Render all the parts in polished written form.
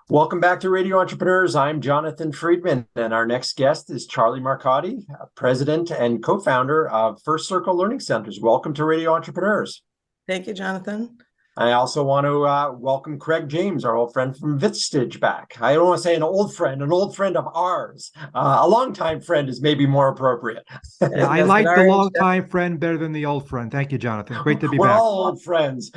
Welcome back to Radio Entrepreneurs. I'm Jonathan Freedman, and our next guest is Charlie Marcotty, president and co-founder of First Circle Learning Centers. Welcome to Radio Entrepreneurs. Thank you, Jonathan. I also want to welcome Craig James, our old friend from Vistage, back. I don't want to say an old friend of ours. A longtime friend is maybe more appropriate. Yeah, I like the long-time friend better than the old friend. Thank you, Jonathan. Great to be We're back. all old friends.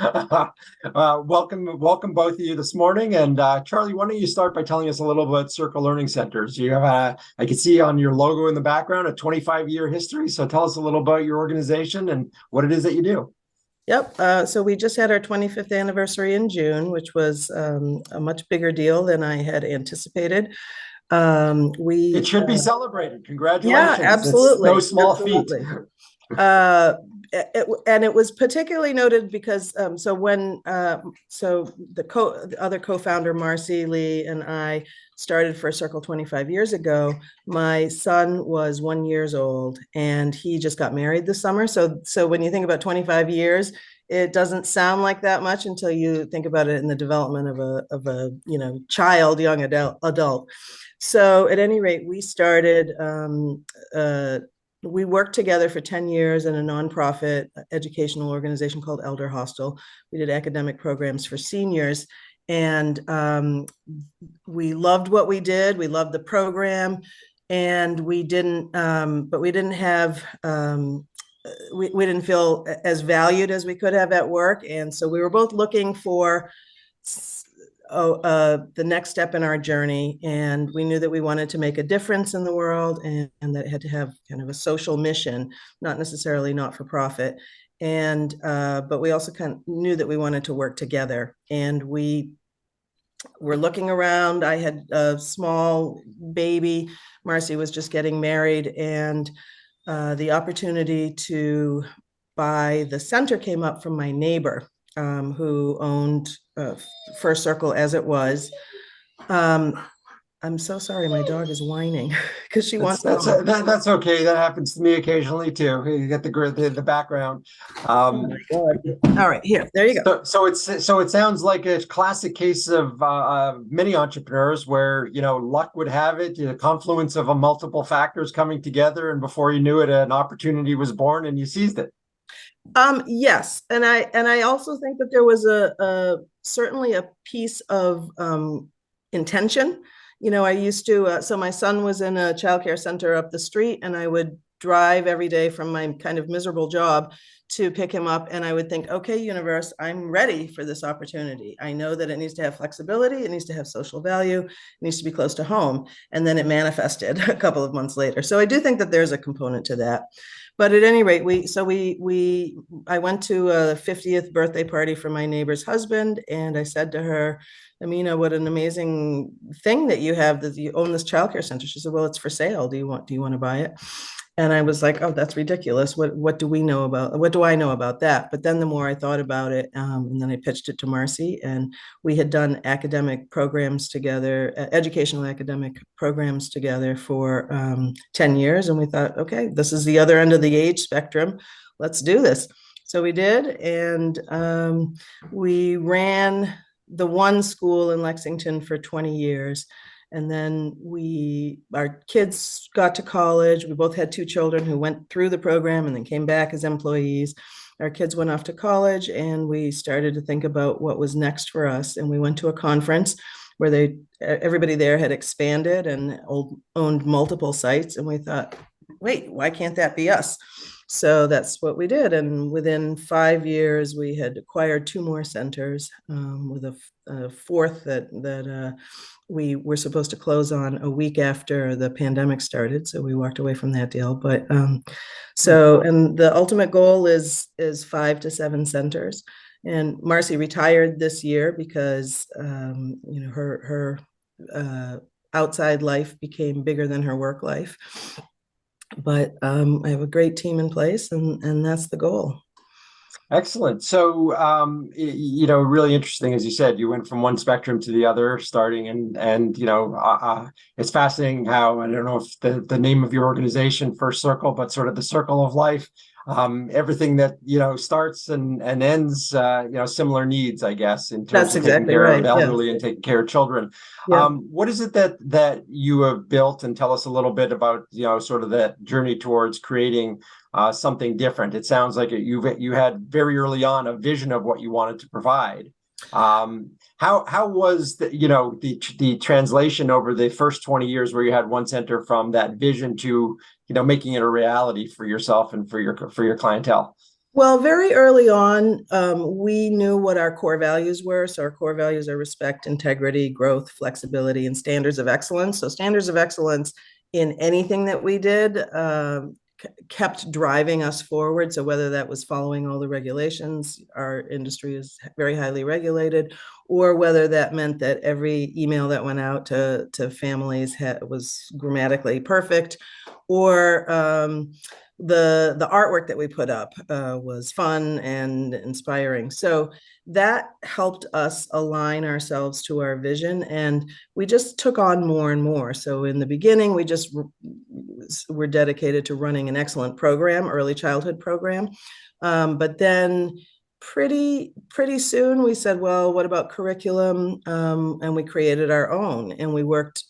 Welcome both of you this morning. And Charlie, why don't you start by telling us a little about Circle Learning Centers? You have, I can see on your logo in the background, a 25-year history. So tell us a little about your organization and what it is that you do. Yep. So we just had our 25th anniversary in June, which was a much bigger deal than I had anticipated. It should be celebrated. Congratulations. Yeah, absolutely. It's no small feat. And it was particularly noted because the other co-founder Marcy Lee and I started First Circle 25 years ago. My son was 1 year old and he just got married this summer. So when you think about 25 years, it doesn't sound like that much until you think about it in the development of a young adult. So at any rate, we started. We worked together for 10 years in a nonprofit educational organization called Elder Hostel. We did academic programs for seniors, and we loved what we did. We loved the program, and we didn't feel as valued as we could have at work. And so we were both looking for the next step in our journey, and we knew that we wanted to make a difference in the world, and that it had to have kind of a social mission, not necessarily not for profit. And but we also kind of knew that we wanted to work together, and we were looking around. I had a small baby. Marcy was just getting married, and the opportunity to buy the center came up from my neighbor, who owned First Circle as it was. I'm so sorry, my dog is whining because she wants. That's okay. That happens to me occasionally too. You get the background. Oh my God. All right, there you go. So it sounds like a classic case of many entrepreneurs where luck would have it, a confluence of multiple factors coming together, and before you knew it, an opportunity was born, and you seized it. Yes, and I also think that there was certainly a piece of intention. I used to, so my son was in a childcare center up the street, and I would drive every day from my kind of miserable job to pick him up, and I would think, okay, universe, I'm ready for this opportunity. I know that it needs to have flexibility, it needs to have social value, it needs to be close to home. And then it manifested a couple of months later. So I do think that there's a component to that. But at any rate, I went to a 50th birthday party for my neighbor's husband, and I said to her, Amina, what an amazing thing that you have, that you own this childcare center. She said, well, it's for sale. Do you want to buy it? And I was like, oh, that's ridiculous. What do I know about that? But then the more I thought about it, and then I pitched it to Marcy, and we had done academic programs together, educational academic programs together for 10 years. And we thought, okay, this is the other end of the age spectrum. Let's do this. So we did. And we ran the one school in Lexington for 20 years. And then our kids got to college. We both had two children who went through the program and then came back as employees. Our kids went off to college, and we started to think about what was next for us. And we went to a conference where everybody there had expanded and owned multiple sites. And we thought, wait, why can't that be us? So that's what we did. And within 5 years, we had acquired 2 more centers, with a fourth that we were supposed to close on a week after the pandemic started. So we walked away from that deal. But and the ultimate goal is 5 to 7 centers. And Marcy retired this year because her outside life became bigger than her work life. But I have a great team in place, and that's the goal. Excellent. So, really interesting, as you said, you went from one spectrum to the other, starting and it's fascinating how, I don't know if the name of your organization, First Circle, but sort of the circle of life, everything that, starts and ends, similar needs, I guess, in terms That's of taking exactly care of right. Yeah. elderly and taking care of children. Yeah. What is it that you have built, and tell us a little bit about, sort of that journey towards creating something different? It sounds like you had very early on a vision of what you wanted to provide. How was the translation over the first 20 years where you had one center from that vision to making it a reality for yourself and for your clientele? Well, very early on, we knew what our core values were. So our core values are respect, integrity, growth, flexibility, and standards of excellence. So standards of excellence in anything that we did kept driving us forward. So whether that was following all the regulations, our industry is very highly regulated, or whether that meant that every email that went out to families was grammatically perfect, or the artwork that we put up was fun and inspiring. So that helped us align ourselves to our vision, and we just took on more and more. So in the beginning, we just were dedicated to running an excellent program, early childhood program. But then pretty soon we said, well, what about curriculum? And we created our own, and we worked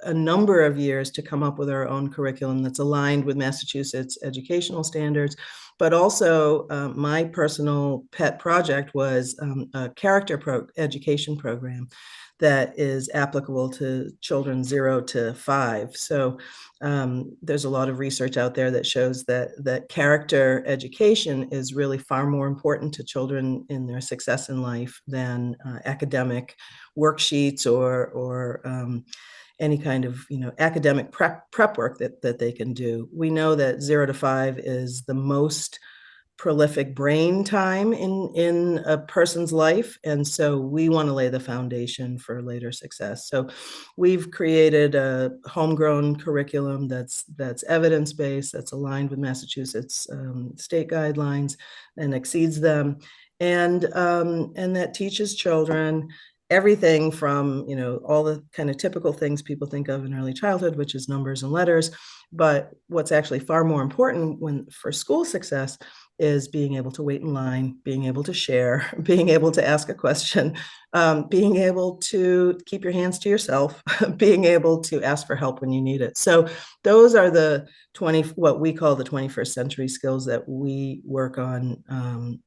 a number of years to come up with our own curriculum that's aligned with Massachusetts educational standards. But also my personal pet project was a education program that is applicable to children 0 to 5. So there's a lot of research out there that shows that character education is really far more important to children in their success in life than academic worksheets or any kind of academic prep work that they can do. We know that 0 to 5 is the most prolific brain time in a person's life, and so we want to lay the foundation for later success. So we've created a homegrown curriculum that's evidence-based, that's aligned with Massachusetts state guidelines and exceeds them, and that teaches children everything from all the kind of typical things people think of in early childhood, which is numbers and letters. But what's actually far more important for school success is being able to wait in line, being able to share, being able to ask a question, being able to keep your hands to yourself, being able to ask for help when you need it. So those are the what we call the 21st century skills that we work on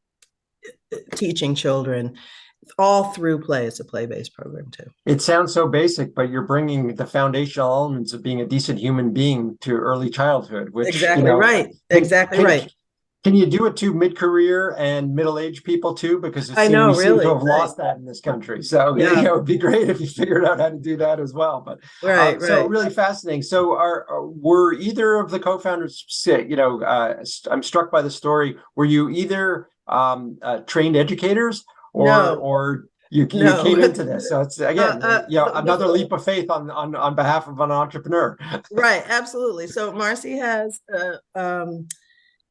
teaching children all through play. It's a play-based program too. It sounds so basic, but you're bringing the foundational elements of being a decent human being to early childhood, which exactly right. Exactly right. Can you do it to mid-career and middle-aged people too? Because we seem really to have lost that in this country. So it would be great if you figured out how to do that as well. But so really fascinating. So were either of the co-founders, I'm struck by the story. Were you either trained educators or you came into this? So it's again, another leap of faith on behalf of an entrepreneur. Right, absolutely. So Marcy has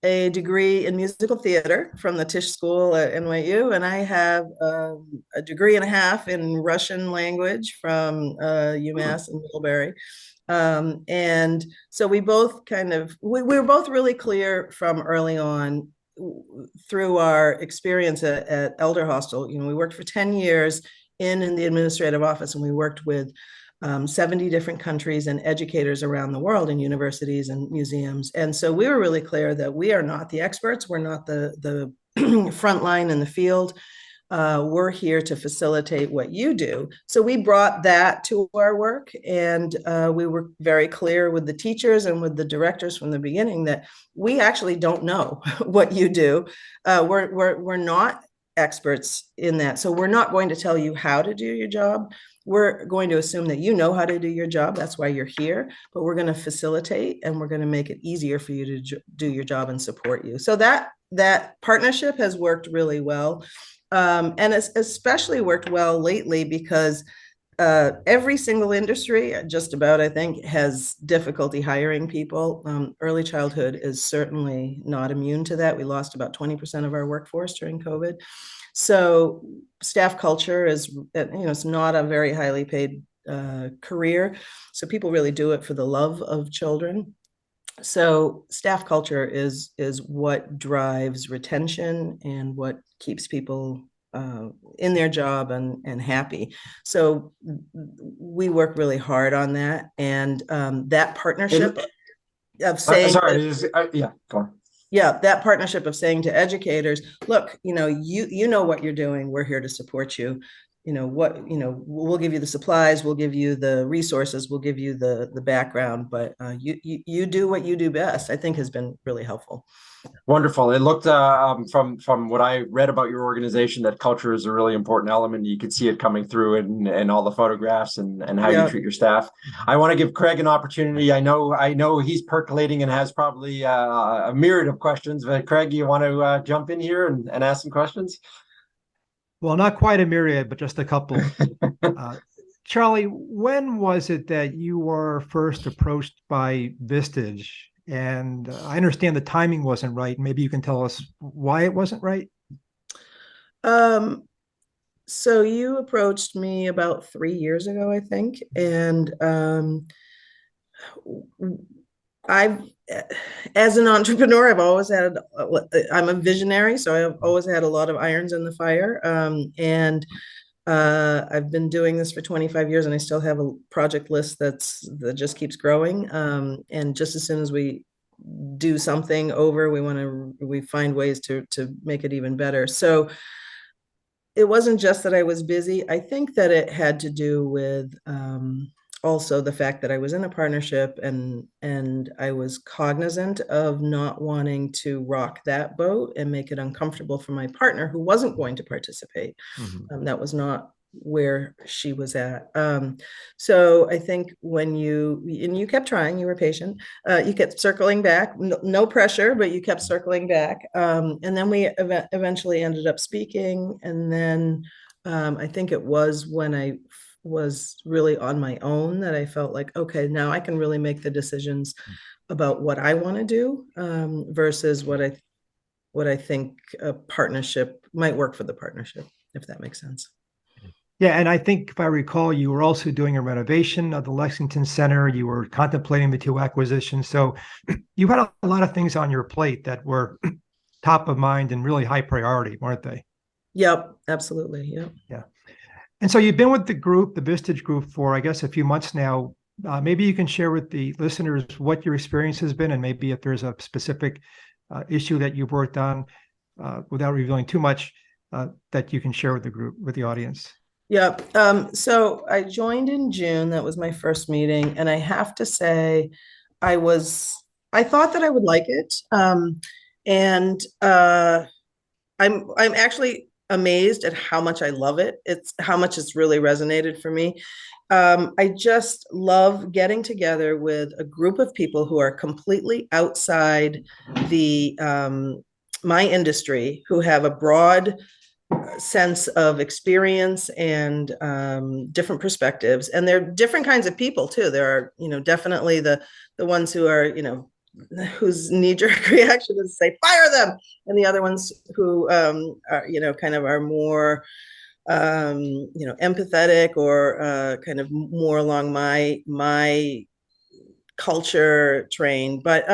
a degree in musical theater from the Tisch School at NYU, and I have a degree and a half in Russian language from UMass in Middlebury. And so we both we were both really clear from early on through our experience at Elder Hostel. We worked for 10 years in the administrative office, and we worked with 70 different countries and educators around the world in universities and museums. And so we were really clear that we are not the experts. We're not the front line in the field. We're here to facilitate what you do. So we brought that to our work, and we were very clear with the teachers and with the directors from the beginning that we actually don't know what you do. We're not experts in that. So we're not going to tell you how to do your job. We're going to assume that you know how to do your job. That's why you're here, but we're going to facilitate, and we're going to make it easier for you to do your job and support you. So that partnership has worked really well. And it's especially worked well lately because every single industry, just about, I think, has difficulty hiring people. Early childhood is certainly not immune to that. We lost about 20% of our workforce during COVID. So staff culture is, it's not a very highly paid career. So people really do it for the love of children. So staff culture is what drives retention and what keeps people in their job and happy. So we work really hard on that, and that partnership of saying that, Sorry, yeah, go on. yeah, that partnership of saying to educators, look, you know what you're doing. We're here to support you. We'll give you the supplies, we'll give you the resources, we'll give you the background, but you do what you do best, I think has been really helpful. Wonderful. It looked from what I read about your organization that culture is a really important element. You could see it coming through in all the photographs and how you treat your staff. I want to give Craig an opportunity. I know he's percolating and has probably a myriad of questions. But Craig, you want to jump in here and ask some questions? Well, not quite a myriad, but just a couple. Charlie, when was it that you were first approached by Vistage? And I understand the timing wasn't right. Maybe you can tell us why it wasn't right. So you approached me about 3 years ago, I think, and I've, as an entrepreneur, I'm a visionary, so I've always had a lot of irons in the fire, and I've been doing this for 25 years, and I still have a project list that just keeps growing. And just as soon as we do something over, we find ways to make it even better. So it wasn't just that I was busy. I think that it had to do with also the fact that I was in a partnership, and I was cognizant of not wanting to rock that boat and make it uncomfortable for my partner who wasn't going to participate. That was not where she was at. So I think when you kept trying, you were patient, you kept circling back, no pressure, but you kept circling back. And then we eventually ended up speaking. And then I think it was when I was really on my own that I felt like, okay, now I can really make the decisions about what I want to do, versus what I think a partnership might work for the partnership, if that makes sense. Yeah, and I think if I recall, you were also doing a renovation of the Lexington Center. You were contemplating the two acquisitions. So you had a lot of things on your plate that were top of mind and really high priority, weren't they? Yep, absolutely. Yep. Yeah. And so you've been with the group, the Vistage group, for, I guess, a few months now. Maybe you can share with the listeners what your experience has been, and maybe if there's a specific issue that you've worked on, without revealing too much, that you can share with the group, with the audience. Yeah. So I joined in June. That was my first meeting. And I have to say, I thought that I would like it. And I'm actually amazed at how much I love it. It's how much it's really resonated for me. I just love getting together with a group of people who are completely outside the my industry, who have a broad sense of experience and different perspectives. And they're different kinds of people too. There are, definitely the ones who are, whose knee-jerk reaction is to say fire them, and the other ones who are, kind of are more empathetic, or kind of more along my culture train. But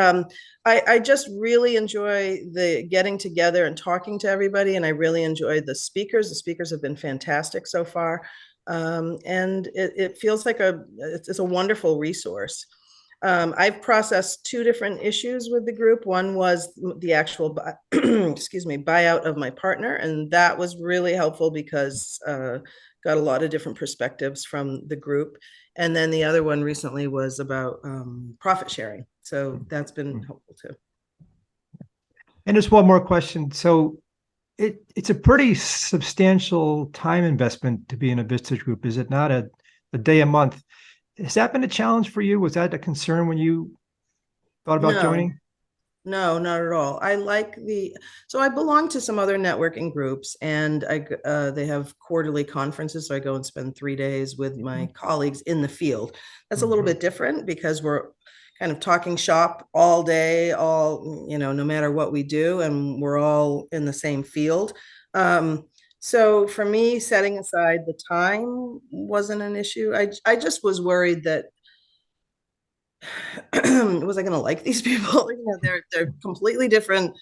I just really enjoy the getting together and talking to everybody, and I really enjoy the speakers. The speakers have been fantastic so far, and it feels like it's a wonderful resource. I've processed two different issues with the group. One was the actual buyout of my partner, and that was really helpful because got a lot of different perspectives from the group. And then the other one recently was about profit sharing. So that's been helpful too. And just one more question. So it's a pretty substantial time investment to be in a Vistage group, is it not? A day a month. Has that been a challenge for you? Was that a concern when you thought about joining? No, not at all. So I belong to some other networking groups, and they have quarterly conferences. So I go and spend 3 days with my colleagues in the field. That's a little bit different because we're kind of talking shop all day, no matter what we do, and we're all in the same field. So for me, setting aside the time wasn't an issue. I just was worried that Was I going to like these people? They're completely different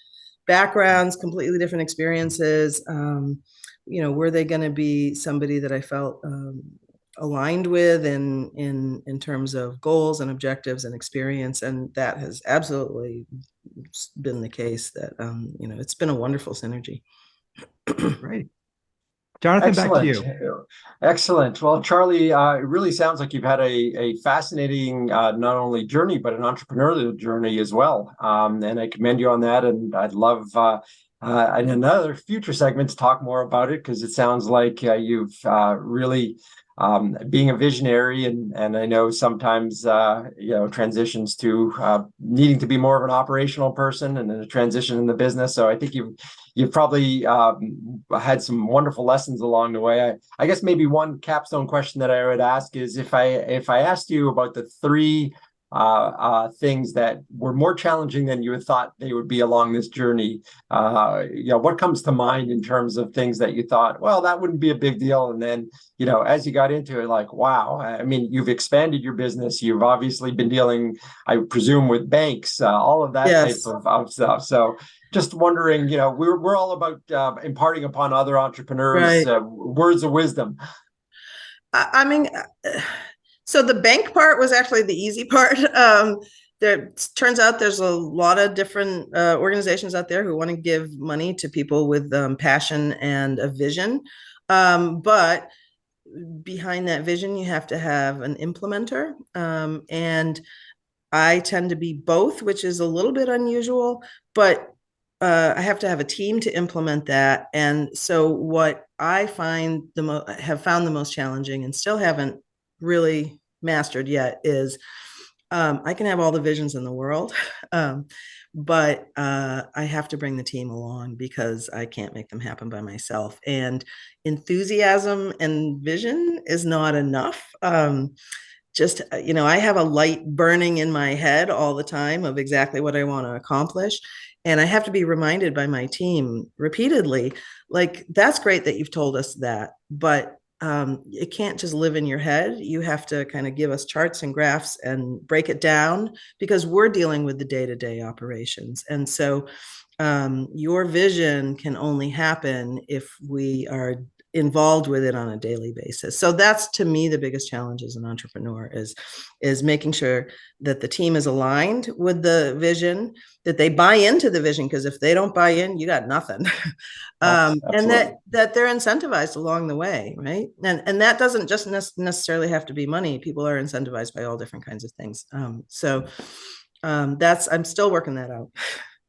backgrounds, completely different experiences. Were they going to be somebody that I felt aligned with in terms of goals and objectives and experience? And that has absolutely been the case. That it's been a wonderful synergy. Great. Jonathan, back to Excellent. you. Excellent. Well, Charlie, it really sounds like you've had a fascinating not only journey, but an entrepreneurial journey as well. And I commend you on that. And I'd love in another future segment to talk more about it, because it sounds like you've really being a visionary, and I know sometimes transitions to needing to be more of an operational person, and then a transition in the business. So I think you've probably had some wonderful lessons along the way. I guess maybe one capstone question that I would ask is, if I asked you about the three things that were more challenging than you had thought they would be along this journey, what comes to mind in terms of things that you thought, well, that wouldn't be a big deal, and then as you got into it, like, wow, I mean, you've expanded your business, you've obviously been dealing, I presume, with banks, all of that Yes. type of stuff. So just wondering, we're all about imparting upon other entrepreneurs words of wisdom. I mean, so the bank part was actually the easy part. There turns out there's a lot of different organizations out there who want to give money to people with passion and a vision. But behind that vision, you have to have an implementer. And I tend to be both, which is a little bit unusual, but I have to have a team to implement that. And so what I have found the most challenging, and still haven't really mastered yet, is I can have all the visions in the world, but I have to bring the team along, because I can't make them happen by myself. And enthusiasm and vision is not enough. I have a light burning in my head all the time of exactly what I want to accomplish. And I have to be reminded by my team repeatedly, like, that's great that you've told us that, but it can't just live in your head. You have to kind of give us charts and graphs and break it down, because we're dealing with the day-to-day operations. And so your vision can only happen if we are involved with it on a daily basis. So that's, to me, the biggest challenge as an entrepreneur is making sure that the team is aligned with the vision, that they buy into the vision, because if they don't buy in, you got nothing. And that they're incentivized along the way, right? And that doesn't just necessarily have to be money. People are incentivized by all different kinds of things. I'm still working that out.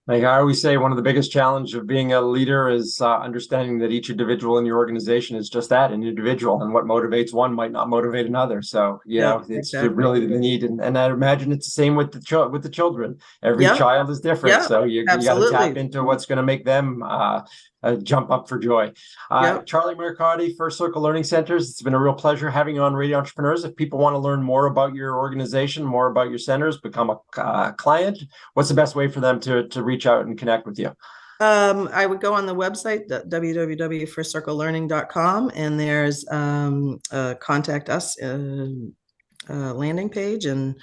Like I always say, one of the biggest challenges of being a leader is understanding that each individual in your organization is just that, an individual, and what motivates one might not motivate another. So, it's really the need. And I imagine it's the same with the children. Every child is different. So you got to tap into what's going to make them jump up for joy. Charlie Marcotty, First Circle Learning Centers, it's been a real pleasure having you on Radio Entrepreneurs. If people want to learn more about your organization, more about your centers, become a client, what's the best way for them to reach out and connect with you? I would go on the website, www.firstcirclelearning.com, and there's contact us landing page, and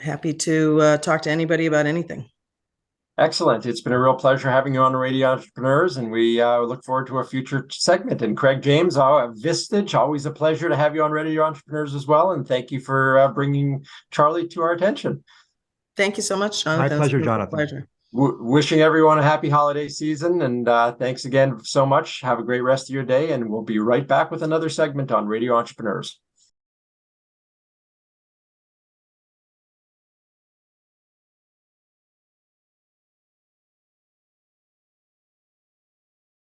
happy to talk to anybody about anything. Excellent. It's been a real pleasure having you on Radio Entrepreneurs, and we look forward to a future segment. And Craig James, Vistage, always a pleasure to have you on Radio Entrepreneurs as well. And thank you for bringing Charlie to our attention. Thank you so much, Jonathan. My pleasure, Jonathan. Pleasure. Wishing everyone a happy holiday season. And thanks again so much. Have a great rest of your day. And we'll be right back with another segment on Radio Entrepreneurs.